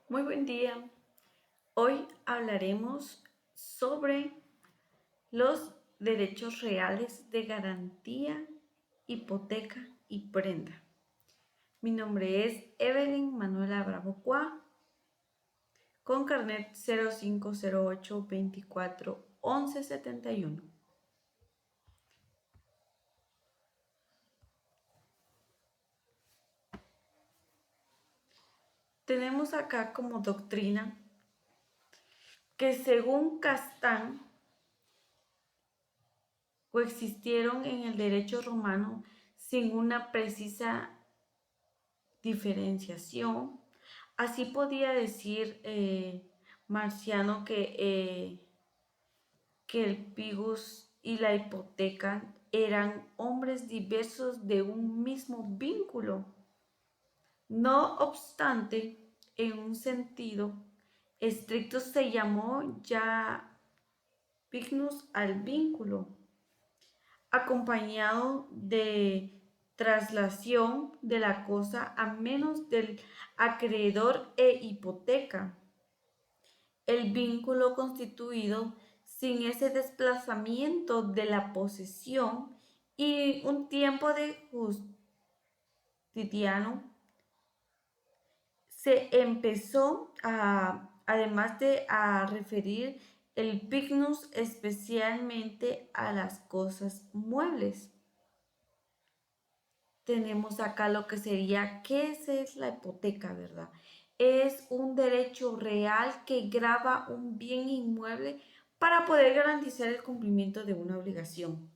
Muy buen día. Hoy hablaremos sobre los derechos reales de garantía, hipoteca y prenda. Mi nombre es Evelyn Manuela Bravo Cua, con carnet 0508241171. Tenemos acá como doctrina que según Castán coexistieron en el derecho romano sin una precisa diferenciación. Así podía decir Marciano que el pigus y la hipoteca eran hombres diversos de un mismo vínculo. No obstante, en un sentido estricto se llamó ya pignus al vínculo, acompañado de traslación de la cosa a menos del acreedor e hipoteca. El vínculo constituido sin ese desplazamiento de la posesión y un tiempo de justitiano se empezó además de a referir el pignus especialmente a las cosas muebles. Tenemos acá lo que sería, ¿qué es la hipoteca, verdad? Es un derecho real que grava un bien inmueble para poder garantizar el cumplimiento de una obligación.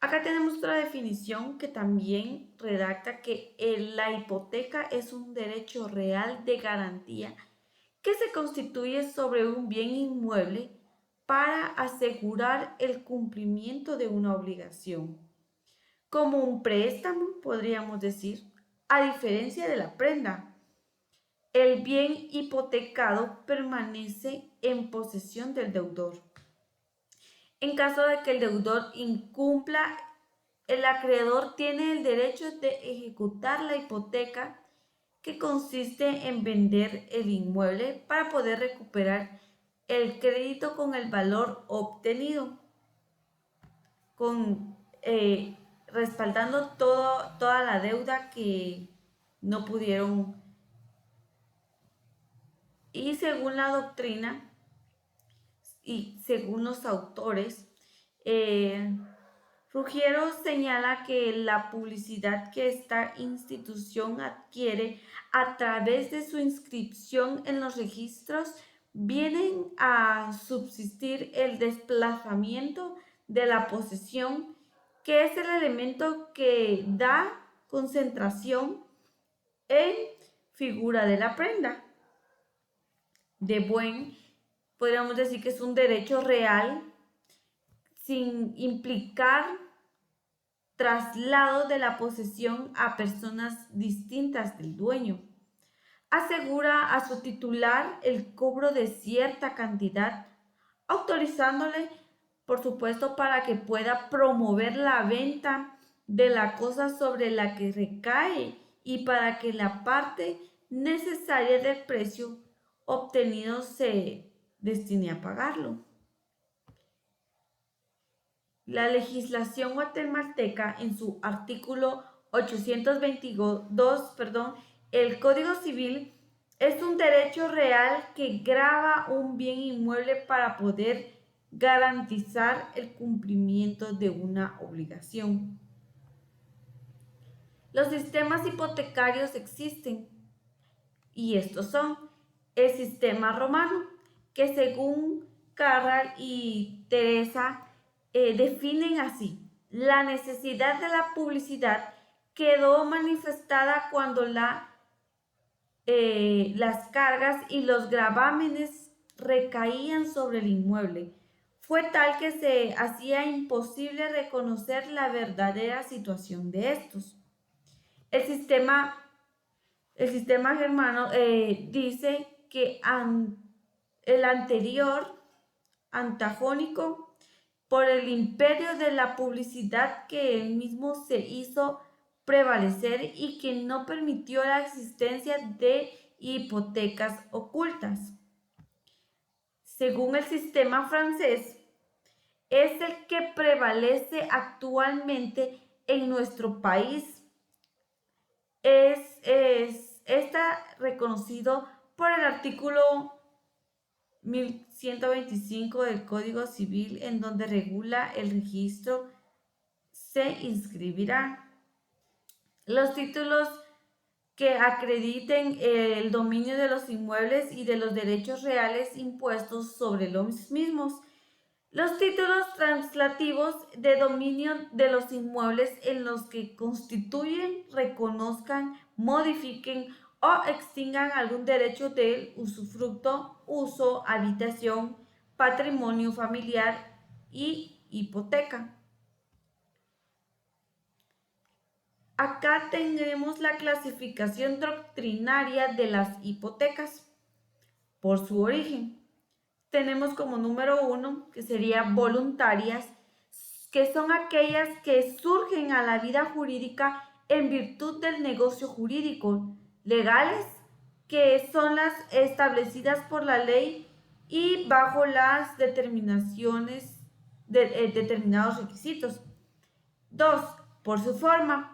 Acá tenemos otra definición que también redacta que la hipoteca es un derecho real de garantía que se constituye sobre un bien inmueble para asegurar el cumplimiento de una obligación, como un préstamo, podríamos decir, a diferencia de la prenda. El bien hipotecado permanece en posesión del deudor. En caso de que el deudor incumpla, el acreedor tiene el derecho de ejecutar la hipoteca, que consiste en vender el inmueble para poder recuperar el crédito con el valor obtenido, con respaldando toda la deuda que no pudieron. Y según la doctrina y según los autores, Ruggiero señala que la publicidad que esta institución adquiere a través de su inscripción en los registros vienen a subsistir el desplazamiento de la posesión, que es el elemento que da concentración en figura de la prenda. De buen, podríamos decir que es un derecho real sin implicar traslado de la posesión a personas distintas del dueño. Asegura a su titular el cobro de cierta cantidad, autorizándole, por supuesto, para que pueda promover la venta de la cosa sobre la que recae y para que la parte necesaria del precio obtenido se destine a pagarlo. La legislación guatemalteca, en su artículo 822, el Código Civil, es un derecho real que grava un bien inmueble para poder garantizar el cumplimiento de una obligación. Los sistemas hipotecarios existen y estos son el sistema romano, que según Carral y Teresa definen así: la necesidad de la publicidad quedó manifestada cuando las cargas y los gravámenes recaían sobre el inmueble. Fue tal que se hacía imposible reconocer la verdadera situación de estos. El sistema, el sistema germano dice que el anterior, antagónico, por el imperio de la publicidad que él mismo se hizo prevalecer y que no permitió la existencia de hipotecas ocultas. Según el sistema francés, es el que prevalece actualmente en nuestro país. Está reconocido por el artículo 1125 del Código Civil, en donde regula el registro. Se inscribirá los títulos que acrediten el dominio de los inmuebles y de los derechos reales impuestos sobre los mismos. Los títulos translativos de dominio de los inmuebles en los que constituyen, reconozcan, modifiquen o extingan algún derecho del usufructo, uso, habitación, patrimonio familiar y hipoteca. Acá tenemos la clasificación doctrinaria de las hipotecas por su origen. Tenemos como número 1, que sería voluntarias, que son aquellas que surgen a la vida jurídica en virtud del negocio jurídico, legales, que son las establecidas por la ley y bajo las determinaciones de determinados requisitos. 2, por su forma.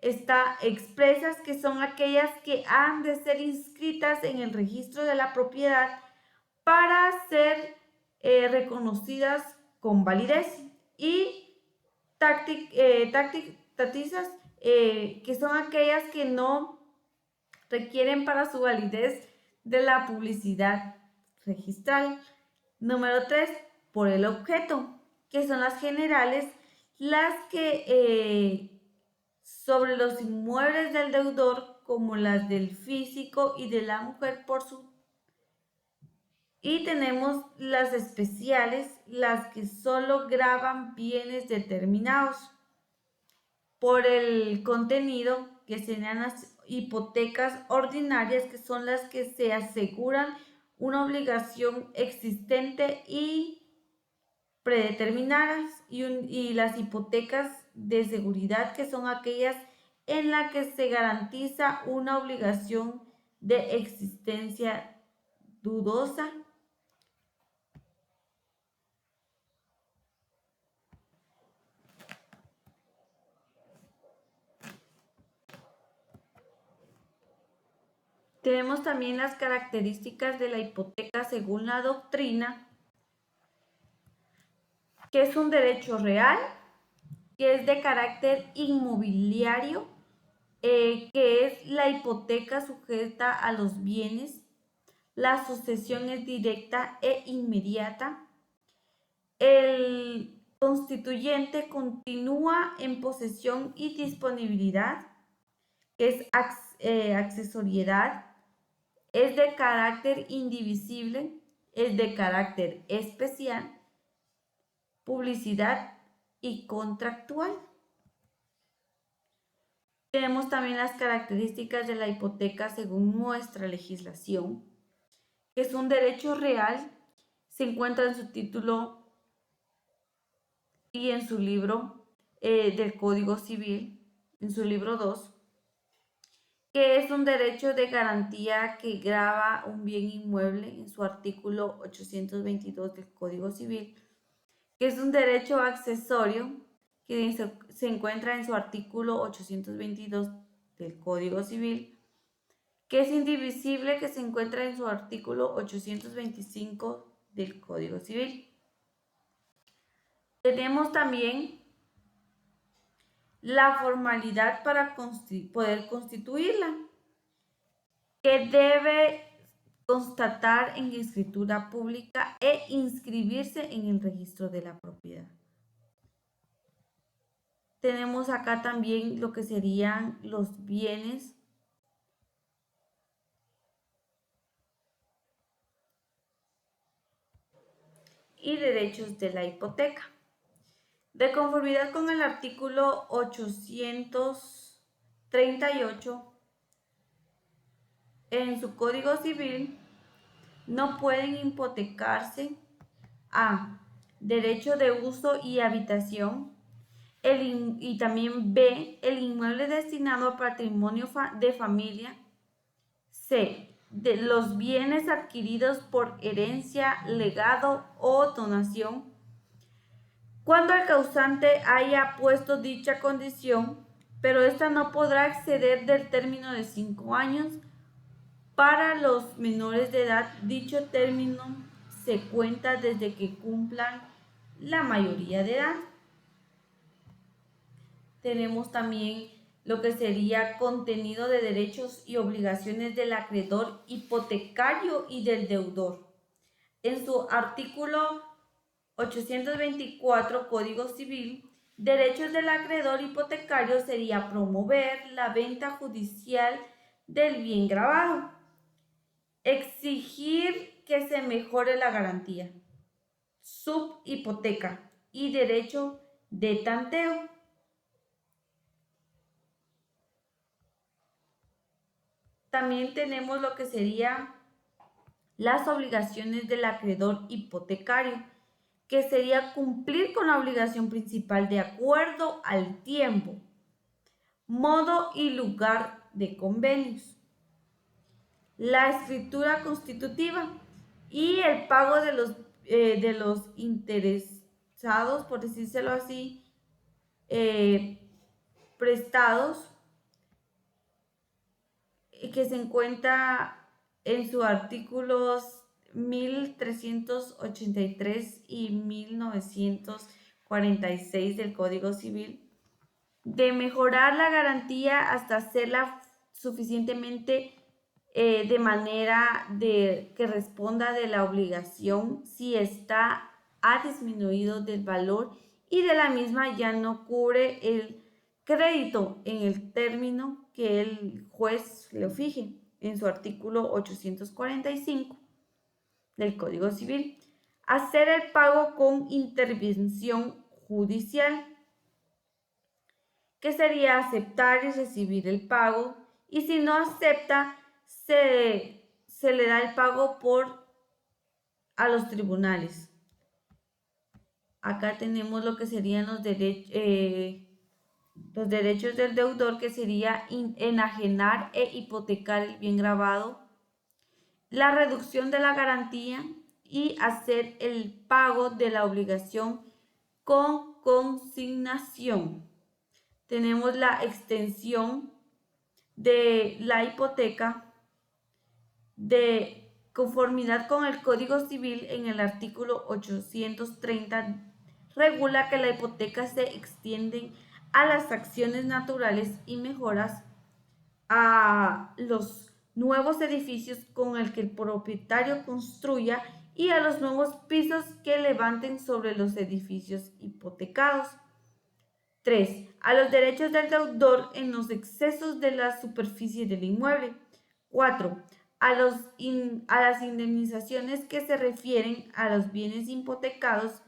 Está expresas, que son aquellas que han de ser inscritas en el registro de la propiedad para ser reconocidas con validez. Y tácticas, que son aquellas que no requieren para su validez de la publicidad registral. Número 3, por el objeto, que son las generales, las que sobre los inmuebles del deudor, como las del físico y de la mujer por su. Y tenemos las especiales, las que solo gravan bienes determinados. Por el contenido, que serían las hipotecas ordinarias, que son las que se aseguran una obligación existente y predeterminadas, y las hipotecas de seguridad, que son aquellas en las que se garantiza una obligación de existencia dudosa. Tenemos también las características de la hipoteca según la doctrina, que es un derecho real, que es de carácter inmobiliario, que es la hipoteca sujeta a los bienes. La sucesión es directa e inmediata. El constituyente continúa en posesión y disponibilidad, que es accesoriedad. Es de carácter indivisible, es de carácter especial, publicidad y contractual. Tenemos también las características de la hipoteca según nuestra legislación, que es un derecho real, se encuentra en su título y en su libro del Código Civil, en su libro 2, que es un derecho de garantía que grava un bien inmueble en su artículo 822 del Código Civil, que es un derecho accesorio que se encuentra en su artículo 822 del Código Civil, que es indivisible, que se encuentra en su artículo 825 del Código Civil. Tenemos también la formalidad para poder constituirla, que debe constatar en escritura pública e inscribirse en el registro de la propiedad. Tenemos acá también lo que serían los bienes y derechos de la hipoteca. De conformidad con el artículo 838 en su Código Civil, no pueden hipotecarse a derecho de uso y habitación, y también B, el inmueble destinado a patrimonio de familia, C, de los bienes adquiridos por herencia, legado o donación, cuando el causante haya puesto dicha condición, pero ésta no podrá exceder del término de 5 años. Para los menores de edad, dicho término se cuenta desde que cumplan la mayoría de edad. Tenemos también lo que sería contenido de derechos y obligaciones del acreedor hipotecario y del deudor. En su artículo 824 Código Civil, derechos del acreedor hipotecario sería promover la venta judicial del bien grabado, exigir que se mejore la garantía, subhipoteca y derecho de tanteo. También tenemos lo que sería las obligaciones del acreedor hipotecario, que sería cumplir con la obligación principal de acuerdo al tiempo, modo y lugar de convenios, la escritura constitutiva y el pago de los interesados, por decírselo así, prestados, que se encuentra en sus artículos 1383 y 1946 del Código Civil, de mejorar la garantía hasta hacerla suficientemente de manera que responda de la obligación si ésta ha disminuido del valor y de la misma ya no cubre el crédito en el término que el juez lo fije en su artículo 845 del Código Civil. Hacer el pago con intervención judicial, que sería aceptar y recibir el pago, y si no acepta, se le da el pago a los tribunales. Acá tenemos lo que serían los derechos del deudor, que sería enajenar e hipotecar el bien grabado, la reducción de la garantía y hacer el pago de la obligación con consignación. Tenemos la extensión de la hipoteca de conformidad con el Código Civil. En el artículo 830 regula que la hipoteca se extiende a las acciones naturales y mejoras a los nuevos edificios con el que el propietario construya y a los nuevos pisos que levanten sobre los edificios hipotecados. 3. A los derechos del deudor en los excesos de la superficie del inmueble. 4. A las indemnizaciones que se refieren a los bienes hipotecados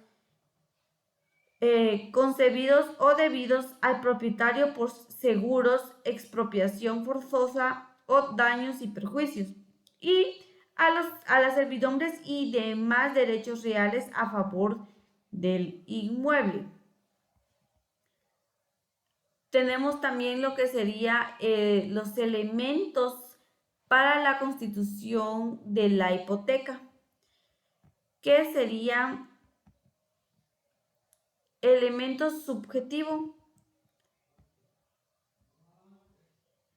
concebidos o debidos al propietario por seguros, expropiación forzosa o daños y perjuicios. Y a las servidumbres y demás derechos reales a favor del inmueble. Tenemos también lo que sería los elementos para la constitución de la hipoteca, que serían elementos subjetivos,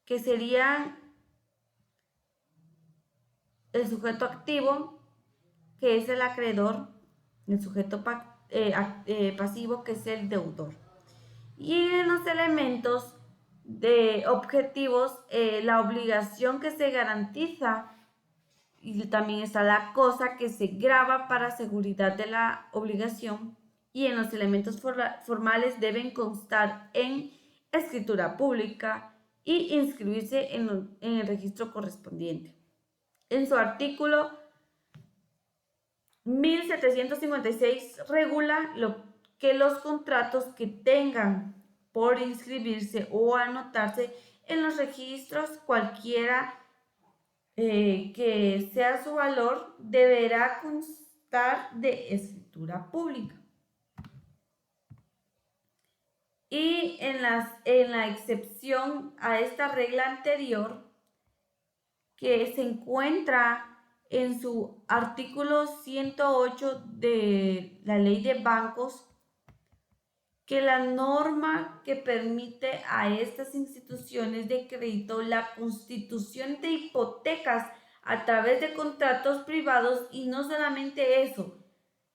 que serían el sujeto activo, que es el acreedor, el sujeto pasivo, que es el deudor. Y en los elementos de objetivos, la obligación que se garantiza, y también está la cosa que se grava para seguridad de la obligación, y en los elementos formales deben constar en escritura pública y inscribirse en el registro correspondiente. En su artículo 1756 regula que los contratos que tengan por inscribirse o anotarse en los registros, cualquiera que sea su valor, deberá constar de escritura pública. Y en la excepción a esta regla anterior, que se encuentra en su artículo 108 de la Ley de Bancos, que la norma que permite a estas instituciones de crédito la constitución de hipotecas a través de contratos privados, y no solamente eso,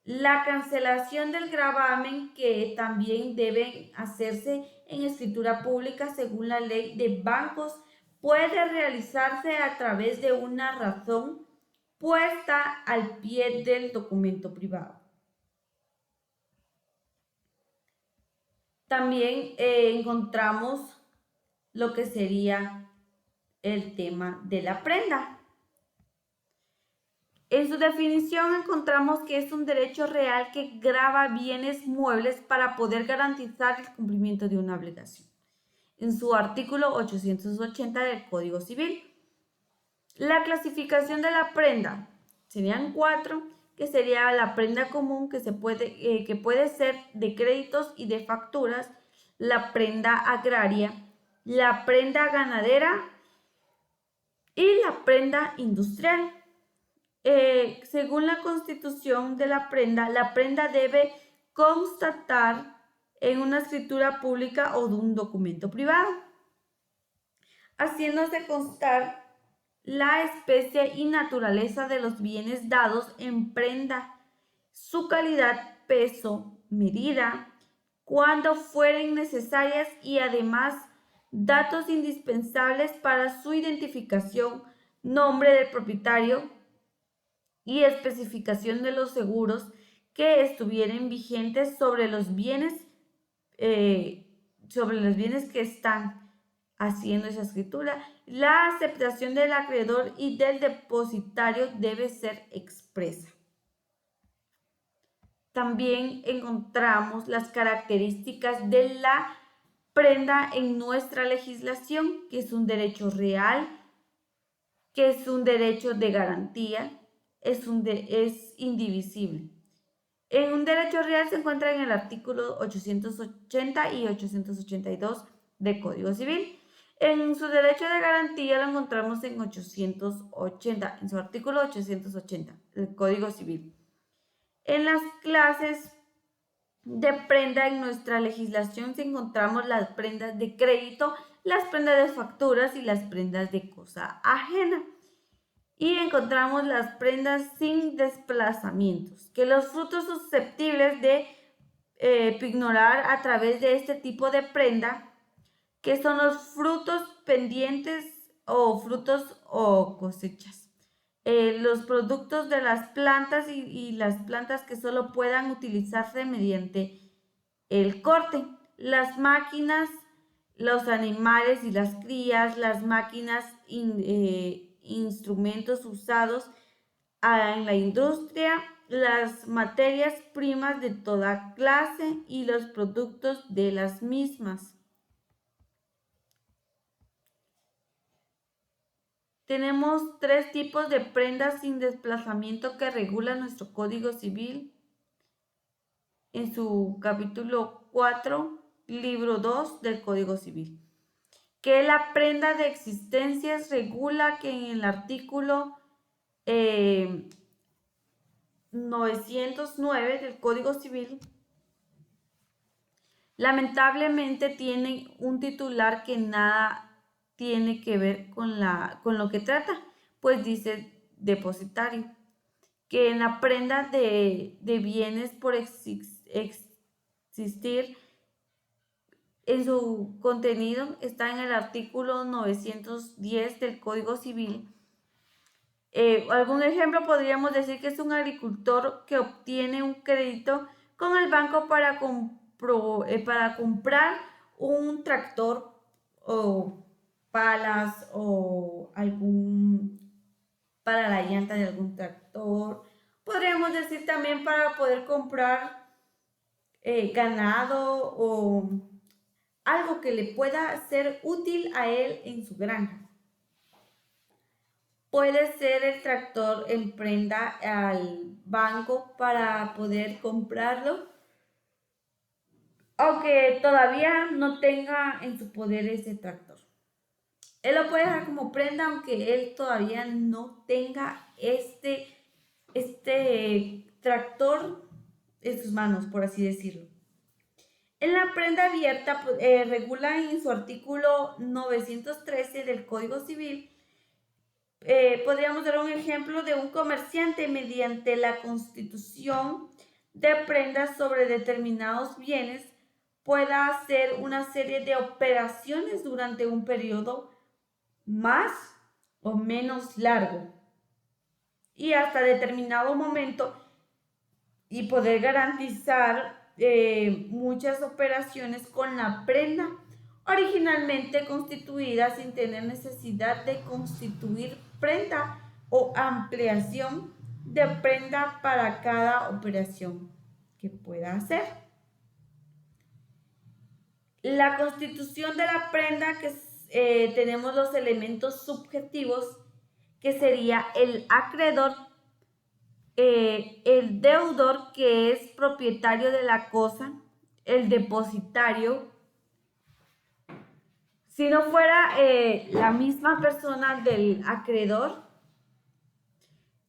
la cancelación del gravamen, que también debe hacerse en escritura pública según la ley de bancos, puede realizarse a través de una razón puesta al pie del documento privado. También encontramos lo que sería el tema de la prenda. En su definición encontramos que es un derecho real que grava bienes muebles para poder garantizar el cumplimiento de una obligación. En su artículo 880 del Código Civil. La clasificación de la prenda serían 4, que sería la prenda común, que puede ser de créditos y de facturas, la prenda agraria, la prenda ganadera y la prenda industrial. Según la constitución de la prenda debe constatar en una escritura pública o de un documento privado, haciéndose constar la especie y naturaleza de los bienes dados en prenda, su calidad, peso, medida, cuando fueren necesarias, y además datos indispensables para su identificación, nombre del propietario y especificación de los seguros que estuvieran vigentes sobre los bienes que están haciendo esa escritura. La aceptación del acreedor y del depositario debe ser expresa. También encontramos las características de la prenda en nuestra legislación, que es un derecho real, que es un derecho de garantía, es indivisible. En un derecho real se encuentra en el artículo 880 y 882 del Código Civil. En su derecho de garantía lo encontramos en 880, en su artículo 880 del Código Civil. En las clases de prenda en nuestra legislación se encontramos las prendas de crédito, las prendas de facturas y las prendas de cosa ajena. Y encontramos las prendas sin desplazamientos, que los frutos susceptibles de pignorar a través de este tipo de prenda, que son los frutos pendientes o frutos o cosechas. Los productos de las plantas y las plantas que solo puedan utilizarse mediante el corte, las máquinas, los animales y las crías, las máquinas, instrumentos usados en la industria, las materias primas de toda clase y los productos de las mismas. Tenemos 3 tipos de prendas sin desplazamiento que regula nuestro Código Civil en su capítulo 4, libro 2 del Código Civil. Que la prenda de existencias regula que en el artículo 909 del Código Civil, lamentablemente tiene un titular que nada tiene que ver con lo que trata, pues dice depositario, que en la prenda de bienes por existir, en su contenido está en el artículo 910 del Código Civil. Algún ejemplo podríamos decir que es un agricultor que obtiene un crédito con el banco para comprar un tractor o palas o para la llanta de algún tractor. Podríamos decir también para poder comprar ganado o algo que le pueda ser útil a él en su granja. Puede ser el tractor en prenda al banco para poder comprarlo, aunque todavía no tenga en su poder ese tractor. Él lo puede dejar como prenda aunque él todavía no tenga este tractor en sus manos, por así decirlo. En la prenda abierta regula en su artículo 913 del Código Civil. Podríamos dar un ejemplo de un comerciante mediante la constitución de prendas sobre determinados bienes pueda hacer una serie de operaciones durante un periodo más o menos largo y hasta determinado momento y poder garantizar muchas operaciones con la prenda originalmente constituida sin tener necesidad de constituir prenda o ampliación de prenda para cada operación que pueda hacer. La constitución de la prenda, que tenemos los elementos subjetivos, que sería el acreedor, el deudor, que es propietario de la cosa, el depositario. Si no fuera la misma persona del acreedor,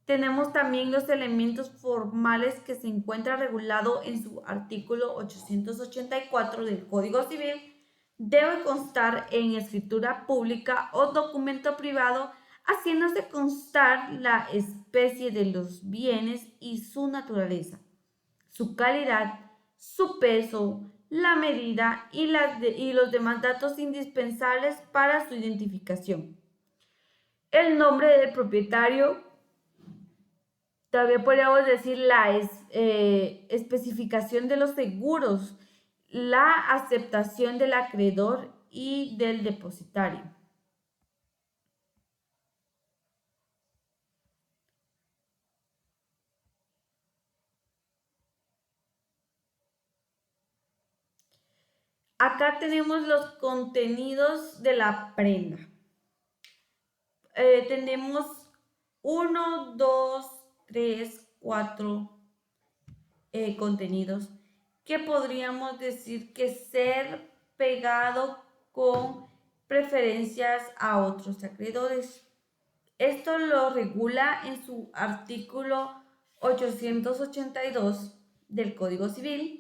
tenemos también los elementos formales que se encuentra regulado en su artículo 884 del Código Civil. Debe constar en escritura pública o documento privado, haciéndose constar la especie de los bienes y su naturaleza, su calidad, su peso, la medida y los demás datos indispensables para su identificación. El nombre del propietario, también podríamos decir la especificación de los seguros, la aceptación del acreedor y del depositario. Acá tenemos los contenidos de la prenda. Tenemos 1, 2, 3, 4 contenidos que podríamos decir que ser pegado con preferencias a otros acreedores. Esto lo regula en su artículo 882 del Código Civil.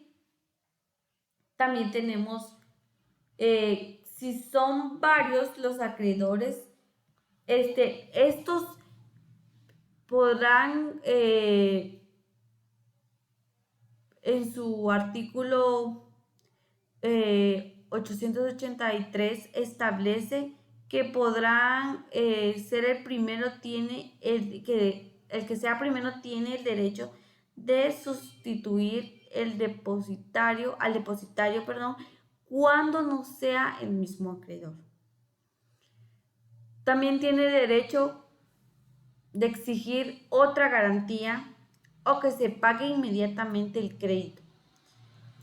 También tenemos, si son varios los acreedores, estos podrán, en su artículo 883 establece que podrán ser el primero, el que sea primero tiene el derecho de sustituir al depositario, cuando no sea el mismo acreedor. También tiene derecho de exigir otra garantía o que se pague inmediatamente el crédito,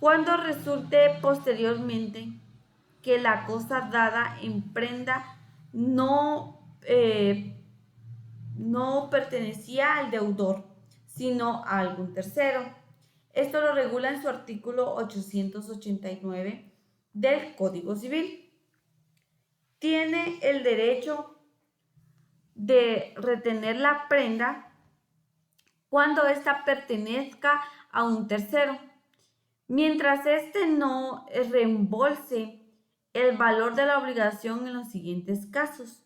cuando resulte posteriormente que la cosa dada en prenda no pertenecía al deudor, sino a algún tercero. Esto lo regula en su artículo 889 del Código Civil. Tiene el derecho de retener la prenda cuando ésta pertenezca a un tercero, mientras éste no reembolse el valor de la obligación en los siguientes casos: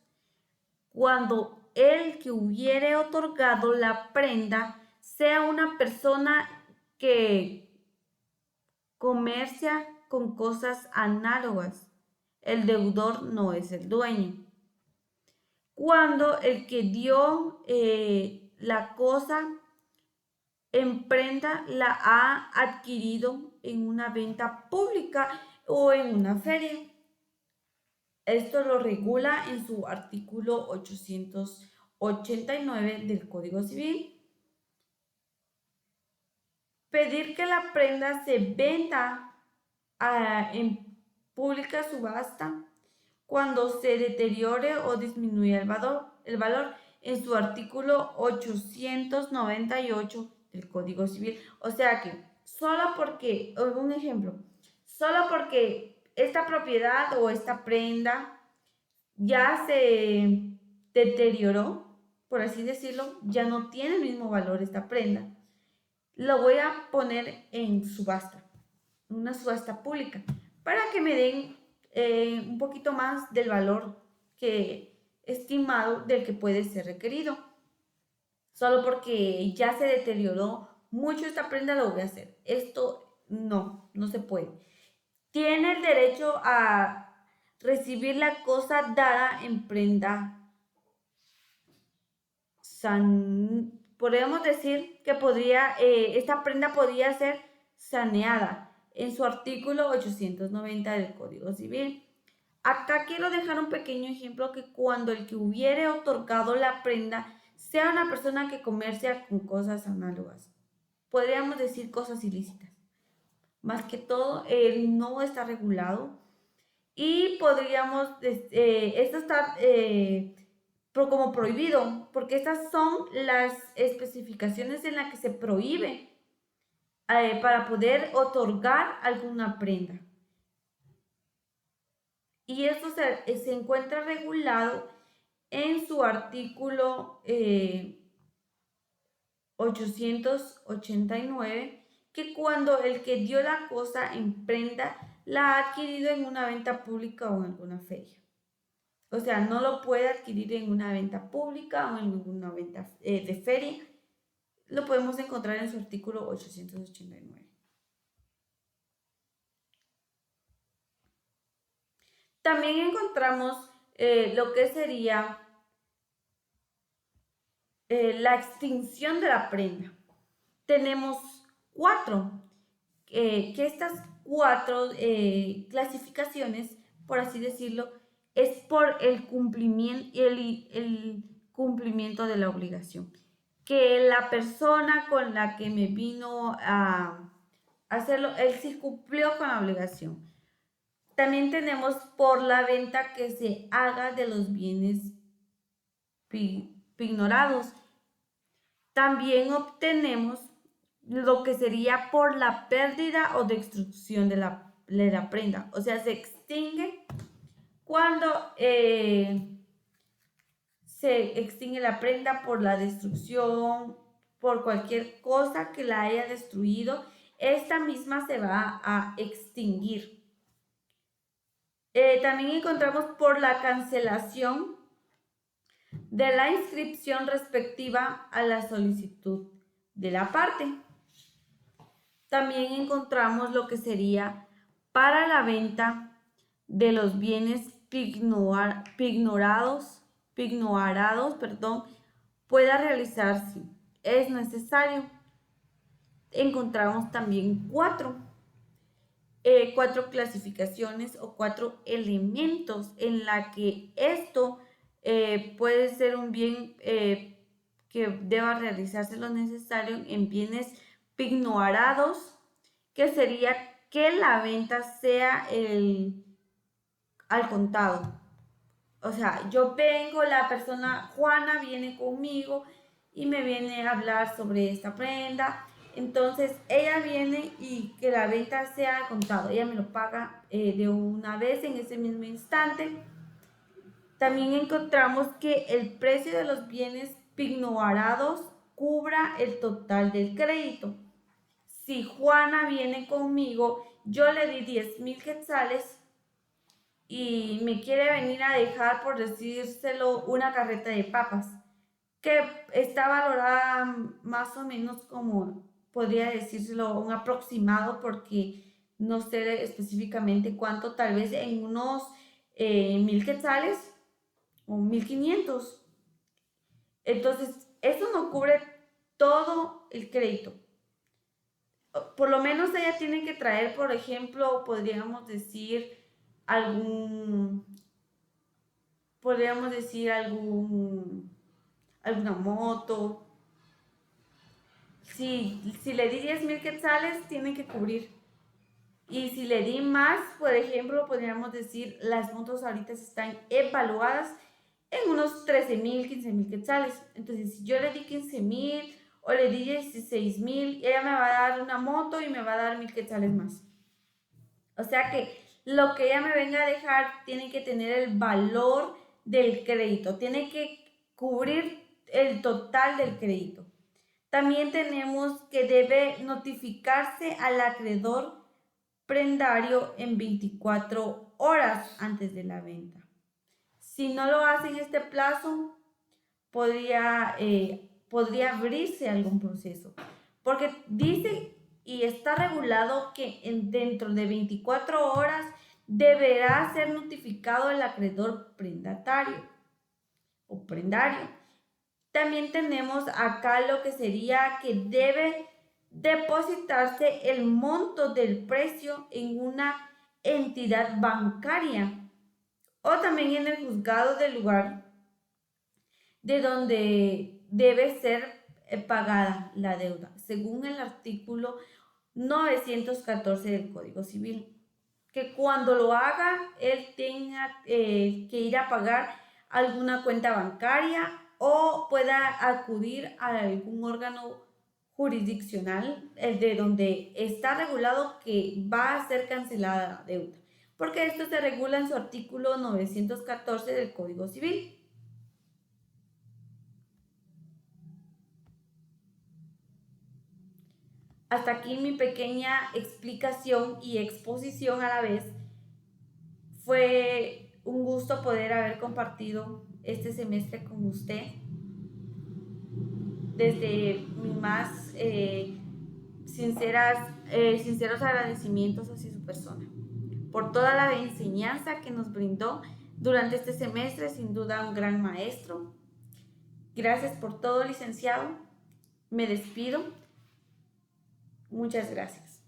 cuando el que hubiere otorgado la prenda sea una persona que comercia con cosas análogas, el deudor no es el dueño. Cuando el que dio la cosa en prenda la ha adquirido en una venta pública o en una feria. Esto lo regula en su artículo 889 del Código Civil. Pedir que la prenda se venda en pública subasta cuando se deteriore o disminuya el valor en su artículo 898 del Código Civil. O sea que solo porque, un ejemplo, solo porque esta propiedad o esta prenda ya se deterioró, por así decirlo, ya no tiene el mismo valor esta prenda. Lo voy a poner en subasta, una subasta pública, para que me den un poquito más del valor que estimado del que puede ser requerido. Solo porque ya se deterioró mucho esta prenda lo voy a hacer. Esto no se puede. Tiene el derecho a recibir la cosa dada en prenda. Podríamos decir que esta prenda podría ser saneada en su artículo 890 del Código Civil. Acá quiero dejar un pequeño ejemplo que cuando el que hubiere otorgado la prenda sea una persona que comercia con cosas análogas, podríamos decir cosas ilícitas. Más que todo, no está regulado y podríamos, esto está como prohibido, porque estas son las especificaciones en las que se prohíbe para poder otorgar alguna prenda. Y esto se encuentra regulado en su artículo 889, que cuando el que dio la cosa en prenda la ha adquirido en una venta pública o en alguna feria. O sea, no lo puede adquirir en una venta pública o en alguna venta de feria. Lo podemos encontrar en su artículo 889. También encontramos lo que sería la extinción de la prenda. Tenemos 4, que estas 4 clasificaciones, por así decirlo, es por el cumplimiento de la obligación. Que la persona con la que me vino a hacerlo, él sí cumplió con la obligación. También tenemos por la venta que se haga de los bienes pignorados. También obtenemos lo que sería por la pérdida o destrucción de la prenda. O sea, se extingue cuando se extingue la prenda por la destrucción, por cualquier cosa que la haya destruido. Esta misma se va a extinguir. También encontramos por la cancelación de la inscripción respectiva a la solicitud de la parte. También encontramos lo que sería para la venta de los bienes pignorados, pueda realizar si es necesario. Encontramos también 4 clasificaciones o 4 elementos en la que esto puede ser un bien que deba realizarse lo necesario en bienes pignorados, que sería que la venta sea al contado. O sea, yo vengo, la persona Juana viene conmigo y me viene a hablar sobre esta prenda. Entonces ella viene y que la venta sea al contado. Ella me lo paga de una vez en ese mismo instante. También encontramos que el precio de los bienes pignorados cubra el total del crédito. Si Juana viene conmigo, yo le di 10,000 quetzales y me quiere venir a dejar, por decírselo, una carreta de papas, que está valorada más o menos como, podría decírselo, un aproximado, porque no sé específicamente cuánto, tal vez en unos 1,000 quetzales o 1,500. Entonces, eso no cubre todo el crédito. Por lo menos ella tiene que traer, por ejemplo, podríamos decir alguna moto. Si le di 10,000 quetzales, tiene que cubrir. Y si le di más, por ejemplo, podríamos decir, las motos ahorita están evaluadas en unos 13,000, 15,000 quetzales. Entonces, si yo le di 15,000 o le di 16,000, ella me va a dar una moto y me va a dar 1,000 quetzales más. O sea que lo que ella me venga a dejar tiene que tener el valor del crédito, tiene que cubrir el total del crédito. También tenemos que debe notificarse al acreedor prendario en 24 horas antes de la venta. Si no lo hace en este plazo, podría abrirse algún proceso, porque dice y está regulado que dentro de 24 horas deberá ser notificado el acreedor prendatario o prendario. También tenemos acá lo que sería que debe depositarse el monto del precio en una entidad bancaria o también en el juzgado del lugar de donde debe ser pagada la deuda, según el artículo 914 del Código Civil. Que cuando lo haga, él tenga que ir a pagar alguna cuenta bancaria o pueda acudir a algún órgano jurisdiccional de donde está regulado que va a ser cancelada la deuda, porque esto se regula en su artículo 914 del Código Civil. Hasta aquí mi pequeña explicación y exposición a la vez. Fue un gusto poder haber compartido este semestre con usted. Desde mis más sinceros agradecimientos hacia su persona, por toda la enseñanza que nos brindó durante este semestre, sin duda un gran maestro. Gracias por todo, licenciado. Me despido. Muchas gracias.